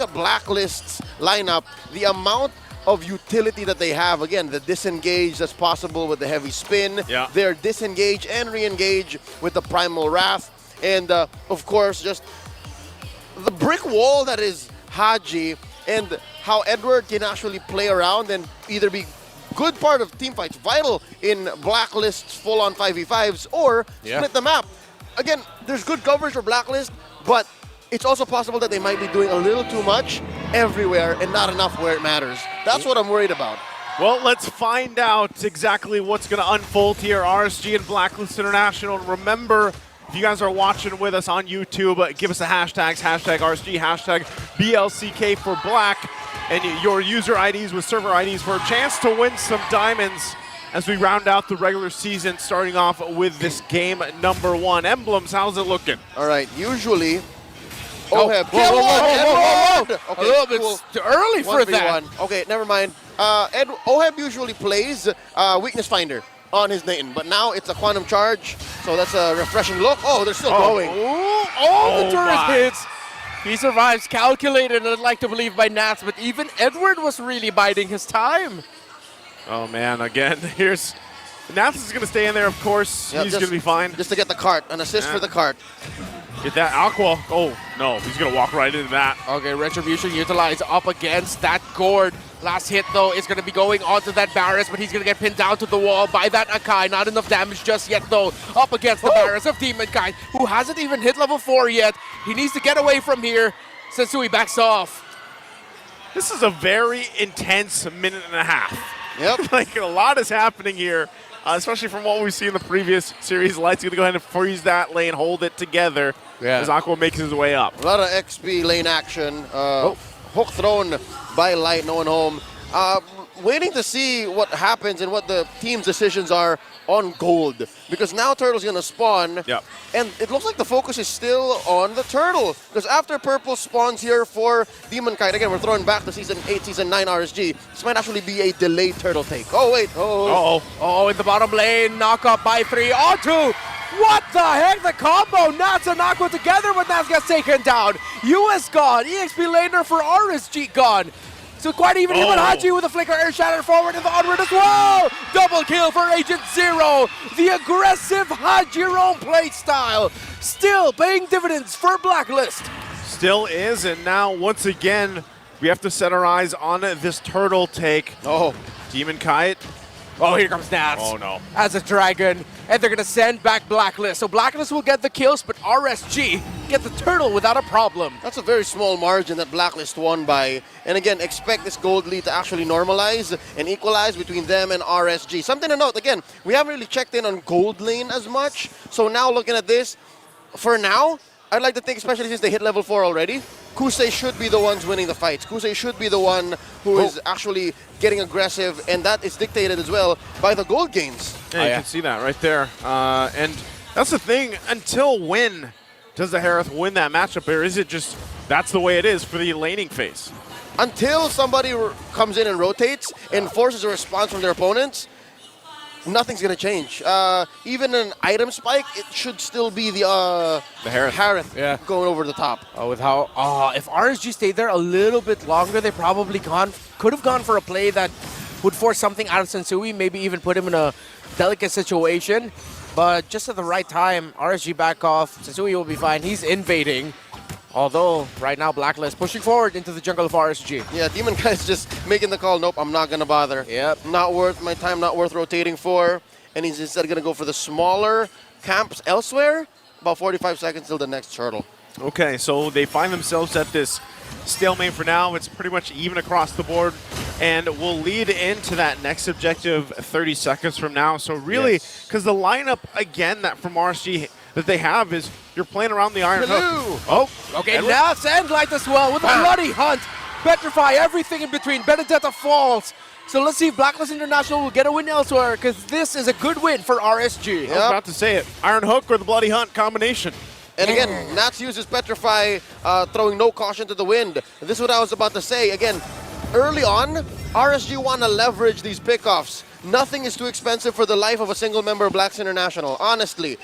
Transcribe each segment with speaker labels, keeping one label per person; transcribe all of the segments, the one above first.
Speaker 1: at Blacklist's lineup, the amount of utility that they have, again, the disengage that's possible with the heavy spin, their disengage and re-engage with the Primal Wrath, and of course, just the brick wall that is Haji, and how Edward can actually play around and either be good part of team fights, vital in Blacklist's full-on 5v5s, or split the map. Again, there's good coverage for Blacklist, but it's also possible that they might be doing a little too much everywhere and not enough where it matters. That's what I'm worried about.
Speaker 2: Well, let's find out exactly what's going to unfold here. RSG and Blacklist International. Remember, if you guys are watching with us on YouTube, give us the hashtags, hashtag RSG, hashtag BLCK for Black, and your user IDs with server IDs for a chance to win some diamonds as we round out the regular season, starting off with this game number 1. Emblems, how's it looking?
Speaker 1: All right, usually
Speaker 3: Oheb.
Speaker 1: Whoa.
Speaker 3: Okay, a little bit too early for that.
Speaker 1: Okay, never mind. Oheb usually plays Weakness Finder on his Nathan, but now it's a Quantum Charge, so that's a refreshing look. Oh, they're still going.
Speaker 3: The turret hits. He survives, calculated, I'd like to believe, by Nats, but even Edward was really biding his time.
Speaker 2: Oh, man, again, here's... Nats is going to stay in there, of course. He's going to be fine.
Speaker 1: Just to get the cart, an assist for the cart.
Speaker 2: Get that Aqua. Oh, no, he's going to walk right into that.
Speaker 3: Okay, Retribution utilized up against that Gord. Last hit, though, is going to be going onto that Barris, but he's going to get pinned down to the wall by that Akai. Not enough damage just yet, though, up against the Barris of Demonkind, who hasn't even hit level 4 yet. He needs to get away from here. Sensui backs off.
Speaker 2: This is a very intense minute and a half.
Speaker 1: Yep.
Speaker 2: Like, a lot is happening here, especially from what we've seen in the previous series. Light's going to go ahead and freeze that lane, hold it together as Aqua makes his way up.
Speaker 1: A lot of XP lane action. Hook thrown by Light, no one home. Waiting to see what happens and what the team's decisions are on gold. Because now Turtle's going to spawn. And it looks like the focus is still on the Turtle. Because after Purple spawns here for Demonkind, again, we're throwing back to Season 8, Season 9 RSG. This might actually be a delayed Turtle take. Oh, wait.
Speaker 3: Oh, in the bottom lane, knock up by 3 onto... What the heck? The combo, Nats and Aqua together, but Nats gets taken down. US gone, EXP laner for RSG gone. So quite even Haji with a flicker, air shatter forward and the onward as well. Double kill for Agent Zero. The aggressive Hajirone play style still paying dividends for Blacklist.
Speaker 2: Still is, and now once again, we have to set our eyes on this Turtle take. Demonkite.
Speaker 3: Oh, here comes Nats.
Speaker 2: Oh, no.
Speaker 3: As a dragon, and they're going to send back Blacklist. So Blacklist will get the kills, but RSG get the Turtle without a problem.
Speaker 1: That's a very small margin that Blacklist won by. And again, expect this gold lead to actually normalize and equalize between them and RSG. Something to note, again, we haven't really checked in on gold lane as much. So now looking at this, for now, I'd like to think, especially since they hit level 4 already, Kusei should be the ones winning the fights. Kusei should be the one who is actually getting aggressive, and that is dictated as well by the gold gains.
Speaker 2: Yeah, you can see that right there. And that's the thing, until when does the Harith win that matchup, or is it just that's the way it is for the laning phase?
Speaker 1: Until somebody comes in and rotates and forces a response from their opponents, nothing's going to change. Even an item spike, it should still be the Harith going over the top.
Speaker 3: Oh, with how if RSG stayed there a little bit longer, they probably could have gone for a play that would force something out of Sensui, maybe even put him in a delicate situation. But just at the right time, RSG back off. Sensui will be fine. He's invading. Although, right now, Blacklist pushing forward into the jungle of RSG.
Speaker 1: Yeah, Demonkind is just making the call, nope, I'm not going to bother.
Speaker 3: Yep.
Speaker 1: Not worth my time, not worth rotating for. And he's instead going to go for the smaller camps elsewhere. About 45 seconds till the next turtle.
Speaker 2: Okay, so they find themselves at this stalemate for now. It's pretty much even across the board. And we'll lead into that next objective 30 seconds from now. So really, because the lineup, again, that from RSG that they have is you're playing around the Iron Hook.
Speaker 3: Oh, okay, now Sandlight as well with a bloody hunt. Petrify everything in between. Benedetta falls. So let's see if Blacklist International will get a win elsewhere, because this is a good win for RSG.
Speaker 2: I was about to say it. Iron Hook or the Bloody Hunt combination.
Speaker 1: And again, Nats uses Petrify, throwing no caution to the wind. This is what I was about to say. Again, early on, RSG want to leverage these pickoffs. Nothing is too expensive for the life of a single member of Blacks International, honestly.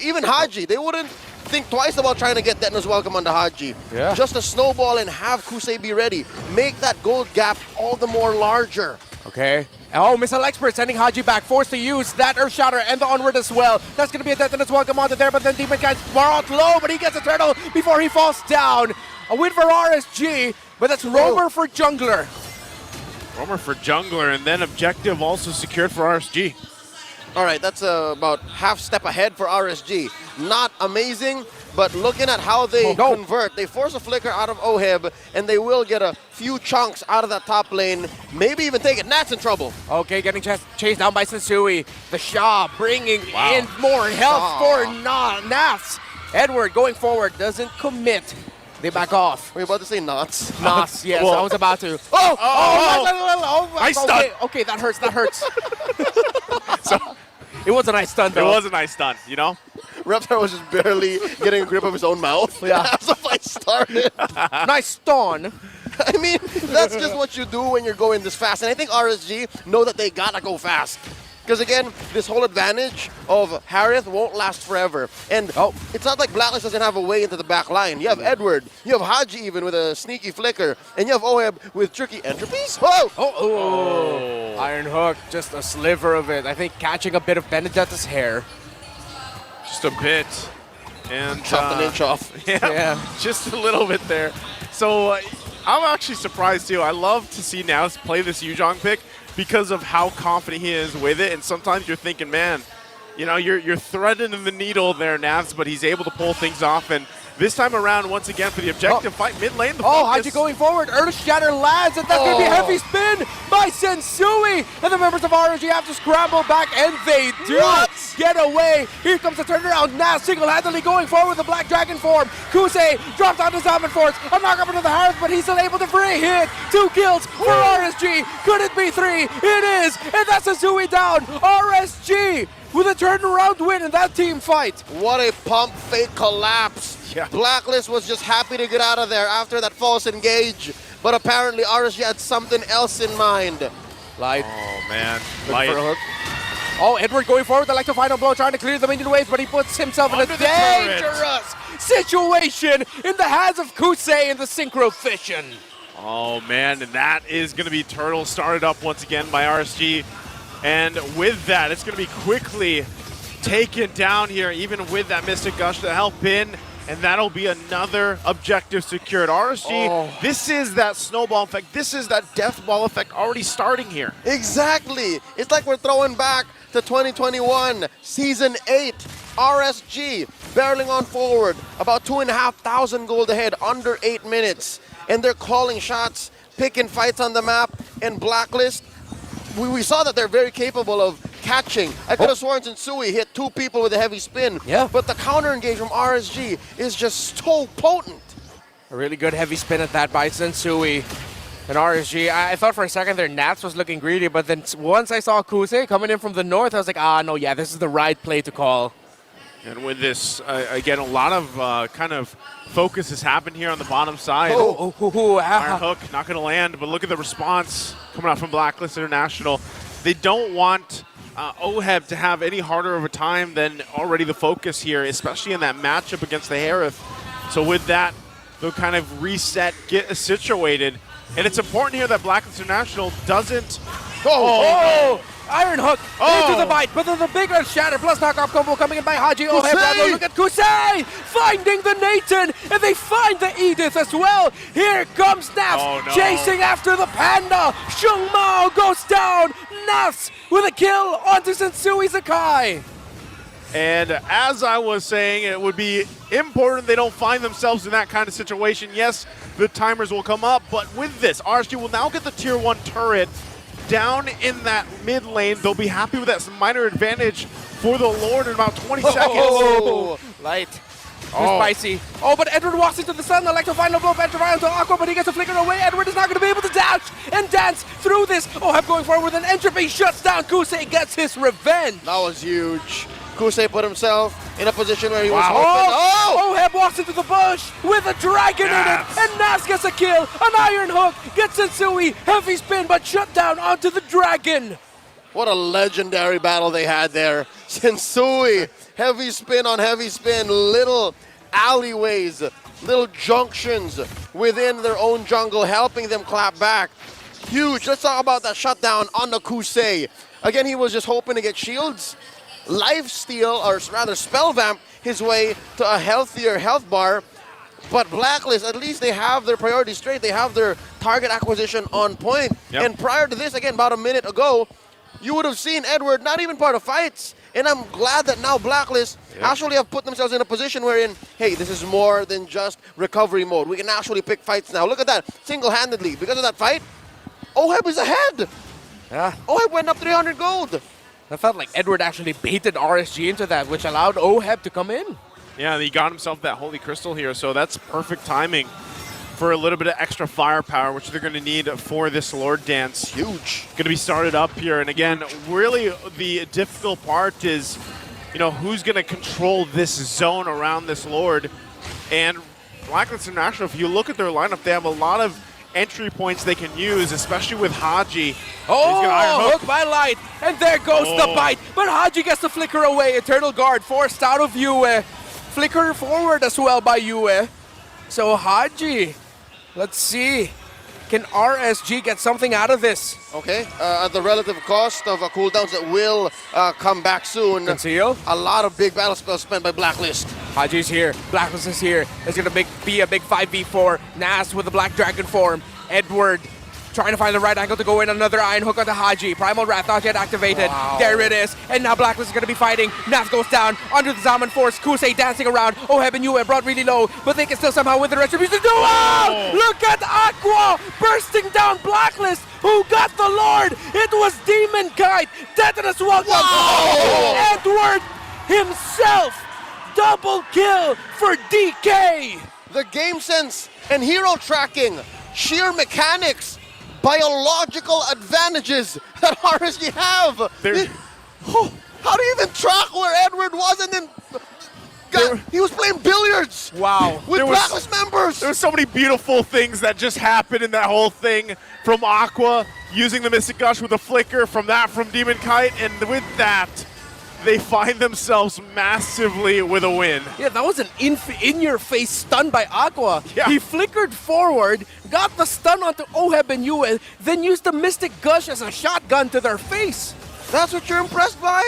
Speaker 1: Even Haji, they wouldn't think twice about trying to get Detna's welcome onto Haji.
Speaker 3: Yeah.
Speaker 1: Just a snowball and have Kusei be ready. Make that gold gap all the more larger.
Speaker 3: Okay. Oh, Missile Expert sending Haji back, forced to use that Earth Shatter and the onward as well. That's going to be a Detna's welcome onto there, but then Demon Guy's brought low, but he gets a turtle before he falls down. A win for RSG, but that's Roamer for jungler.
Speaker 2: Roamer for jungler, and then objective also secured for RSG.
Speaker 1: All right, that's about half step ahead for RSG. Not amazing, but looking at how they convert, they force a flicker out of Oheb, and they will get a few chunks out of that top lane, maybe even take it. Nat's in trouble.
Speaker 3: Okay, getting chased down by Sensui. The Shah bringing in more health for Nats. Edward going forward, doesn't commit. They back off.
Speaker 1: Were you about to say Knots?
Speaker 3: Knots, yes, I was about to.
Speaker 2: Nice stun.
Speaker 3: Okay, that hurts, that hurts. So, it was a nice stun, though.
Speaker 2: It was a nice stun, you know?
Speaker 1: Reptar was just barely getting a grip of his own mouth as the fight started.
Speaker 3: Nice stun.
Speaker 1: I mean, that's just what you do when you're going this fast. And I think RSG know that they gotta go fast. Because again, this whole advantage of Harith won't last forever. And it's not like Blacklist doesn't have a way into the back line. You have Edward, you have Haji even with a sneaky flicker, and you have Oheb with tricky entropies. Whoa!
Speaker 3: Iron Hook, just a sliver of it. I think catching a bit of Benedetta's hair.
Speaker 2: Just a bit. And
Speaker 1: chopped an inch off.
Speaker 2: Yeah, just a little bit there. So I'm actually surprised too. I love to see Nats play this Yuzhong pick because of how confident he is with it. And sometimes you're thinking, man, you know, you're threading the needle there, Nats, but he's able to pull things off. And this time around, once again, for the objective fight, mid lane, the focus.
Speaker 3: Haji going forward. Earth Shatter lands, and that's going to be a heavy spin by Sensui. And the members of RSG have to scramble back, and they do get away. Here comes the turnaround. Nas single-handedly going forward with the Black Dragon form. Kusei drops onto Salmon Force. A knock up into the Harith, but he's still able to free hit. 2 kills for RSG. Could it be 3? It is, and that's Sensui down. RSG with a turnaround win in that team fight.
Speaker 1: What a pump fake collapse.
Speaker 2: Yeah.
Speaker 1: Blacklist was just happy to get out of there after that false engage, but apparently RSG had something else in mind.
Speaker 3: Light.
Speaker 2: Oh, man.
Speaker 3: Light. Edward going forward, the like final blow, trying to clear the minion waves, but he puts himself in a dangerous situation in the hands of Kusei in the Synchro Fission.
Speaker 2: Oh, man, and that is going to be Turtle started up once again by RSG. And with that, it's going to be quickly taken down here, even with that Mystic Gush to help in. And that'll be another objective secured. RSG, this is that snowball effect. This is that death ball effect already starting here.
Speaker 1: Exactly. It's like we're throwing back to 2021, Season 8. RSG barreling on forward, about 2,500 gold ahead, under 8 minutes. And they're calling shots, picking fights on the map, and Blacklist. We saw that they're very capable of catching. I could have sworn Sensui hit 2 people with a heavy spin, but the counter engage from RSG is just so potent.
Speaker 3: A really good heavy spin at that by Sensui. And RSG, I thought for a second their Nats was looking greedy, but then once I saw Kusei coming in from the north, I was like, no, this is the right play to call.
Speaker 2: And with this, again, a lot of kind of focus has happened here on the bottom side.
Speaker 3: Iron
Speaker 2: Hook not going to land, but look at the response coming out from Blacklist International. They don't want Oheb to have any harder of a time than already the focus here, especially in that matchup against the Harith. So with that, they'll kind of reset, get situated. And it's important here that Blacklist International doesn't...
Speaker 3: Iron Hook into the bite, but there's a big shatter plus knockoff combo coming in by Haji. Look at Kusei finding the Nathan, and they find the Edith as well. Here comes Nafs chasing after the Panda. Shung Mao goes down. Nafs with a kill onto Sensui Sakai.
Speaker 2: And as I was saying, it would be important they don't find themselves in that kind of situation. Yes, the timers will come up, but with this, RSG will now get the tier 1 turret down in that mid lane. They'll be happy with that minor advantage for the Lord in about 20 seconds.
Speaker 3: Light. Spicy. But Edward walks into the sun. The final blow back around to Aqua, but he gets a flicker away. Edward is not going to be able to dash and dance through this. Oheb going forward with an entropy, shuts down. Kusei gets his revenge.
Speaker 1: That was huge. Kusei put himself in a position where he was hoping.
Speaker 3: Oheb walks into the bush with a dragon in it, and Nas gets a kill. An Iron Hook gets Sensui. Heavy spin, but shut down onto the dragon.
Speaker 1: What a legendary battle they had there. Sensui, heavy spin on heavy spin, little alleyways, little junctions within their own jungle, helping them clap back. Huge. Let's talk about that shutdown on the Kusei. Again, he was just hoping to get shields, lifesteal, or rather spell vamp his way to a healthier health bar. But Blacklist, at least they have their priorities straight. They have their target acquisition on point.
Speaker 2: Yep.
Speaker 1: And prior to this, again, about a minute ago, you would have seen Edward not even part of fights. And I'm glad that now Blacklist actually have put themselves in a position wherein, hey, this is more than just recovery mode. We can actually pick fights now. Look at that, single-handedly. Because of that fight, OHEB is ahead.
Speaker 3: Yeah.
Speaker 1: OHEB went up 300 gold.
Speaker 3: I felt like Edward actually baited RSG into that, which allowed OHEB to come in.
Speaker 2: Yeah, he got himself that Holy Crystal here, so that's perfect timing for a little bit of extra firepower, which they're going to need for this Lord Dance.
Speaker 1: Huge.
Speaker 2: Going to be started up here, and again, really the difficult part is, you know, who's going to control this zone around this Lord. And Blacklist International, if you look at their lineup, they have a lot of entry points they can use, especially with Haji.
Speaker 3: Oh, hook by Light, and there goes the bite. But Haji gets the flicker away. Eternal Guard forced out of Yue. Flicker forward as well by Yue. So Haji, let's see. Can RSG get something out of this?
Speaker 1: Okay, at the relative cost of cooldowns that will come back soon.
Speaker 3: Conceal.
Speaker 1: A lot of big battle spells spent by Blacklist.
Speaker 3: Haji's here. Blacklist is here. It's going to be a big 5v4. Nas with the Black Dragon form. Edward trying to find the right angle to go in. Another Iron Hook onto Haji. Primal Wrath not yet activated.
Speaker 1: Wow.
Speaker 3: There it is. And now Blacklist is going to be fighting. Nas goes down under the Zaman Force. Kusei dancing around. OHEB and Yue brought really low, but they can still somehow win the retribution. Wow! Look at Aqua bursting down Blacklist. Who got the Lord? It was Demon Kite. Tetanus welcome.
Speaker 1: Wow!
Speaker 3: Edward himself. Double kill for DK.
Speaker 1: The game sense and hero tracking, sheer mechanics, biological advantages that RSG have. How do you even track where Edward was and then he was playing billiards?
Speaker 3: Wow.
Speaker 1: With Blacklist members.
Speaker 2: There were so many beautiful things that just happened in that whole thing, from Aqua using the Mystic Gush with a flicker, from Demon Kite, and with that, they find themselves massively with a win.
Speaker 3: Yeah, that was an in-your-face stun by Aqua.
Speaker 2: Yeah.
Speaker 3: He flickered forward, got the stun onto OHEB and Yue, then used the Mystic Gush as a shotgun to their face.
Speaker 1: That's what you're impressed by?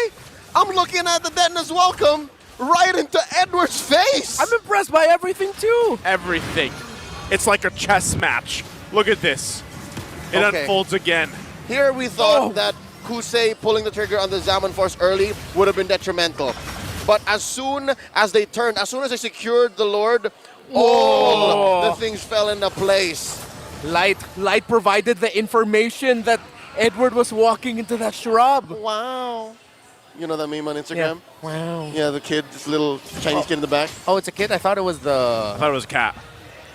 Speaker 1: I'm looking at the Detonus welcome right into Edward's face.
Speaker 3: I'm impressed by everything too.
Speaker 2: Everything. It's like a chess match. Look at this. It unfolds again.
Speaker 1: Here we thought that Kusei pulling the trigger on the Zaman Force early would have been detrimental. But as soon as they turned, as soon as they secured the Lord, all the things fell into place.
Speaker 3: Light provided the information that Edward was walking into that shrub.
Speaker 1: Wow. You know that meme on Instagram?
Speaker 3: Yeah. Wow.
Speaker 1: Yeah, the kid, this little Chinese kid in the back.
Speaker 3: Oh, it's a kid? I thought it was
Speaker 2: I thought it was a cat.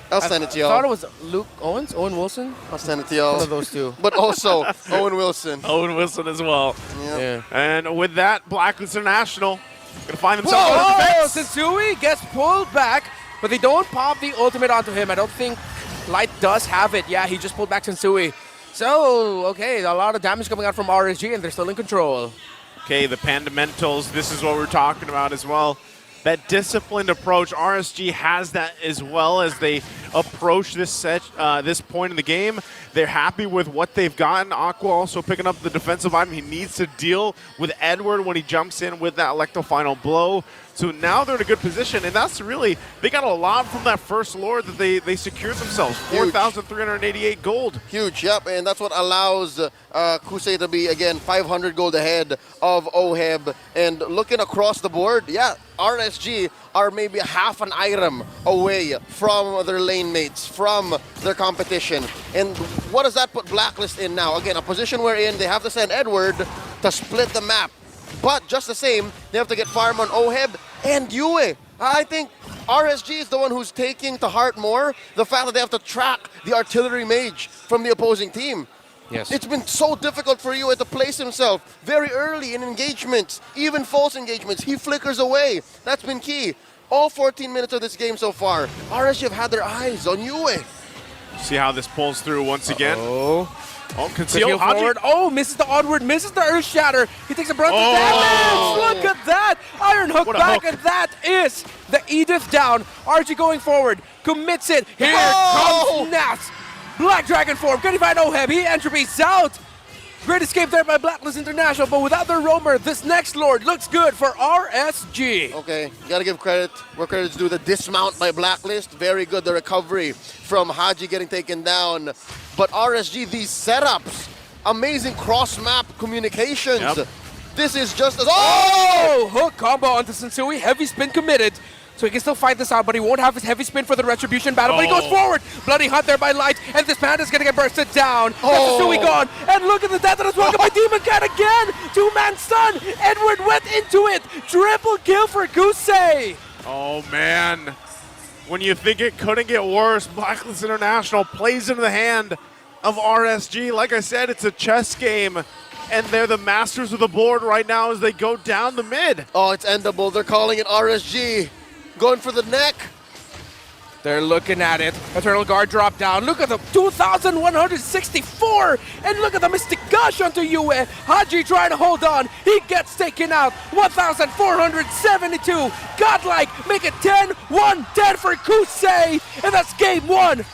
Speaker 1: I'll send it to
Speaker 3: I
Speaker 1: y'all.
Speaker 3: thought it was Luke Owens? Owen Wilson?
Speaker 1: I'll send it to y'all.
Speaker 3: One of those two.
Speaker 1: But also Owen Wilson.
Speaker 2: Owen Wilson as well.
Speaker 1: Yep.
Speaker 3: Yeah.
Speaker 2: And with that, Blacklist International gonna find themselves on the
Speaker 3: Oh,
Speaker 2: defense.
Speaker 3: Sensui gets pulled back, but they don't pop the ultimate onto him. I don't think Light does have it. Yeah, he just pulled back Sensui. So, okay, a lot of damage coming out from RSG, and they're still in control.
Speaker 2: Okay, the Pandamentals, this is what we're talking about as well. That disciplined approach, RSG has that as well as they approach this this point in the game. They're happy with what they've gotten. Aqua also picking up the defensive item. He needs to deal with Edward when he jumps in with that Electro Final Blow. So now they're in a good position, and that's really, they got a lot from that first Lord that they secured themselves. 4,388 gold.
Speaker 1: Huge, yep, and that's what allows Kusei to be, again, 500 gold ahead of OHEB. And looking across the board, yeah, RSG are maybe half an item away from their lane mates, from their competition. And what does that put Blacklist in now? Again, a position wherein they have to send Edward to split the map. But just the same, they have to get farm on OHEB and Yue. I think RSG is the one who's taking to heart more the fact that they have to track the artillery mage from the opposing team.
Speaker 3: Yes.
Speaker 1: It's been so difficult for Yue to place himself very early in engagements, even false engagements. He flickers away. That's been key. All 14 minutes of this game so far, RSG have had their eyes on Yue.
Speaker 2: See how this pulls through once again. Oh, conceal
Speaker 3: forward. Oh, misses the onward, misses the earth shatter. He takes a brunt of damage. Look at that. Iron hook back, and that is the Edith down. RG going forward, commits it. Here comes Nats. Black Dragon form. Can he find Oheb? He entropies out. Great escape there by Blacklist International, but without their roamer, this next Lord looks good for RSG.
Speaker 1: Okay, you gotta give credit where credit's due. The dismount by Blacklist, very good. The recovery from Haji getting taken down. But RSG, these setups, amazing cross-map communications.
Speaker 2: Yep.
Speaker 1: This is just as...
Speaker 3: Oh! Hook combo onto Sensui, heavy spin committed. So he can still fight this out, but he won't have his heavy spin for the Retribution battle. But he goes forward. Bloody hunt there by Light, and this Panda's gonna get bursted down. Sensui gone, and look at the death that is welcomed by Demon Cat again. Two-man stun. Edward went into it. Triple kill for Gusei.
Speaker 2: Oh, man. When you think it couldn't get worse, Blacklist International plays into the hand of RSG. Like I said, it's a chess game, and they're the masters of the board right now as they go down the mid.
Speaker 1: Oh, it's endable. They're calling it RSG. Going for the neck.
Speaker 3: They're looking at it. Eternal Guard drop down. Look at the 2,164. And look at the Mystic Gush onto Yue. Haji trying to hold on. He gets taken out. 1,472. Godlike. Make it 10-1-10 for Kusei. And that's game one.